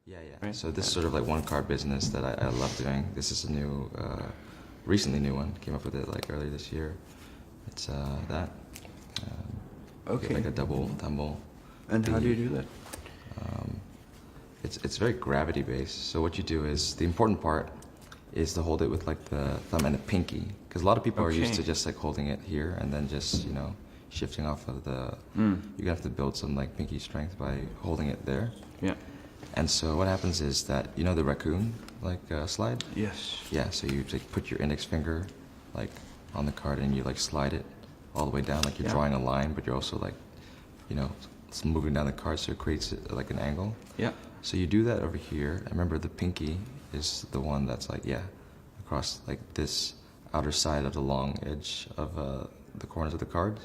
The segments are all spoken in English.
Yeah, yeah. Right? So this is sort of like one card business that I love doing. This is a new, recently new one. Came up with it like earlier this year. It's that. Okay. Like a double tumble. And how do you do that? It's very gravity based. So what you do is the important part is to hold it with like the thumb and the pinky, because a lot of people are used to just like holding it here and then just shifting off of the. You have to build some like pinky strength by holding it there. Yeah. And so what happens is that the raccoon like slide. Yes. Yeah. So you like put your index finger like on the card and you like slide it all the way down, like you're drawing a line, but you're also like moving down the card, so it creates like an angle. Yeah. So you do that over here. And remember, the pinky is the one that's like across like this outer side of the long edge of the corners of the card,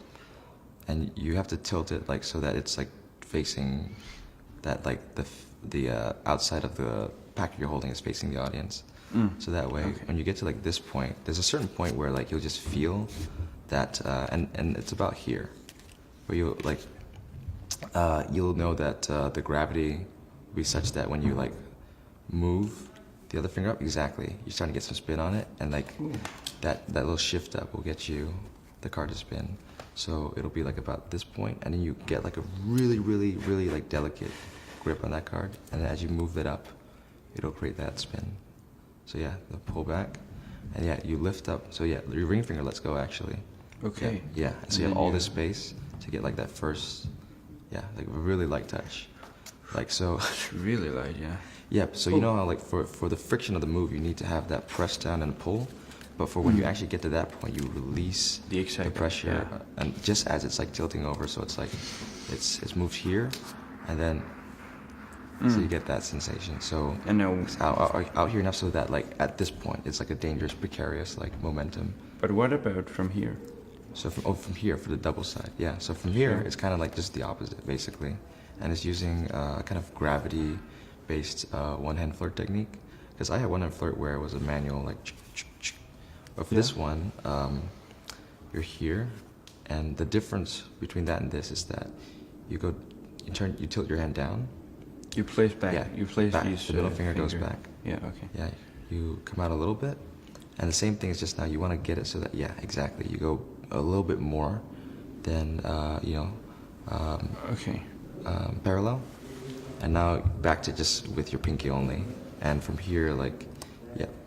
and you have to tilt it like so that it's like facing that like the outside of the packet you're holding is facing the audience. So that way, when you get to like this point, there's a certain point where like you'll just feel that, and it's about here, where you'll like you'll know that the gravity will be such that when you like move the other finger up, exactly, you're starting to get some spin on it, and like that little shift up will get you the card to spin. So it'll be like about this point, and then you get like a really, really, really like delicate grip on that card, and then as you move it up, it'll create that spin. So yeah, the pull back, and yeah, you lift up. So yeah, your ring finger lets go actually. Okay. Yeah. So you have all this space to get like that first, like a really light touch, like so. It's really light, yeah. Yeah. So you know how like for the friction of the move, you need to have that press down and pull, but for when you actually get to that point, you release the pressure, and just as it's like tilting over, so it's like it's moved here, and then. So you get that sensation. So and now it's out here enough so that like at this point it's like a dangerous, precarious like momentum. But what about from here? So from here for the double side, yeah. So from here it's kind of like just the opposite basically, and it's using kind of gravity-based one-hand flirt technique. Because I had one-hand flirt where it was a manual like, but for this one, you're here, and the difference between that and this is that you tilt your hand down. You place back. Yeah, you place back. these. The middle finger goes back. Yeah. Okay. Yeah, you come out a little bit, and the same thing is just now. You want to get it so that exactly. You go a little bit more than parallel, and now back to just with your pinky only, and from here like,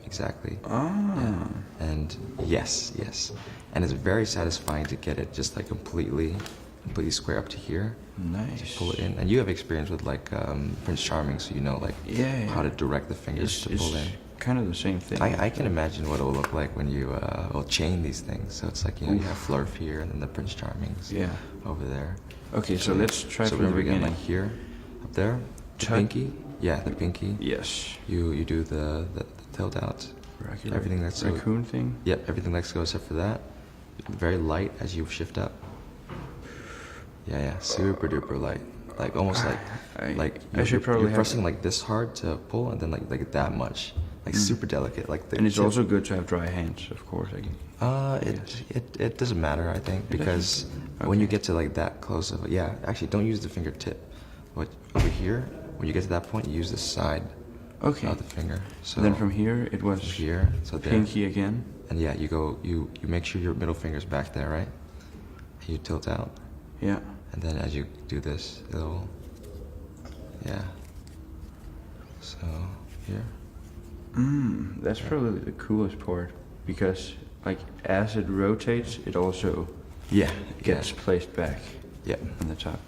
exactly. Yeah. And yes, and it's very satisfying to get it just like completely square up to here. Nice. Just pull it in, and you have experience with like Prince Charming, so you know like how to direct the fingers to pull in. Kind of the same thing. I can imagine what it will look like when you will chain these things. So it's like you have Flurf here, and then the Prince Charmings over there. Okay, so let's try from the beginning. beginning. Like here, up there, the pinky. Yeah, the pinky. Yes. You do the tilt out. Everything that's raccoon thing. Yep, everything lets go except for that. Very light as you shift up. Yeah, super duper light, like almost like you're pressing like this hard to pull, and then like that much, like super delicate, like. And it's also good to have dry hands, of course. It doesn't matter, I think, because when you get to like that close of actually don't use the fingertip. But over here, when you get to that point, you use the side of the finger. So then from here it was here, so pinky again. And you make sure your middle finger's back there, right? You tilt out. Yeah. And then as you do this, it'll, so here. That's probably the coolest part, because like as it rotates, it also gets placed back on the top.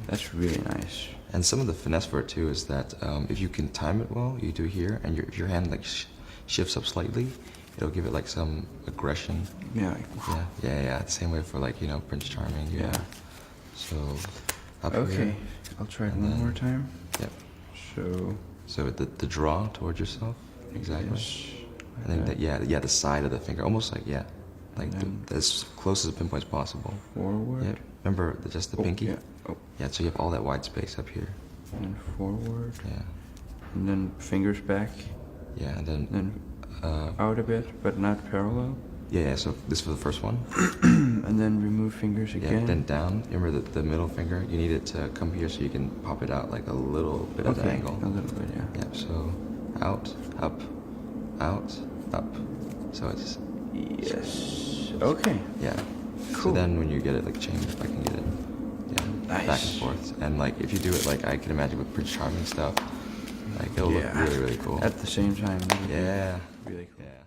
That's really nice. And some of the finesse for it too is that if you can time it well, you do here, and if your hand like shifts up slightly, it'll give it like some aggression. Yeah. Same way for like Prince Charming. Yeah. So, up here. I'll try it one more time. Yep. So the draw towards yourself, exactly. Yes, and then the side of the finger, almost like as close as a pinpoint as possible. Forward. Yep. Remember just the pinky. Yeah. Yeah. So you have all that white space up here. And forward. Yeah. And then fingers back. Yeah, and then out a bit, but not parallel. Yeah. So this for the first one. And then remove move fingers Yeah, again. then down. Remember the middle finger? You need it to come here so you can pop it out like a little bit at an angle. A little bit, yeah. Yeah, so out, up, out, up. So it's... Yes. Okay. Yeah. Cool. So then when you get it like chained, if I can get it, yeah, Nice. back and forth. And like if you do it like I can imagine with Prince Charming stuff, like it'll look really, really cool. At the same time. Yeah. Really cool. Yeah.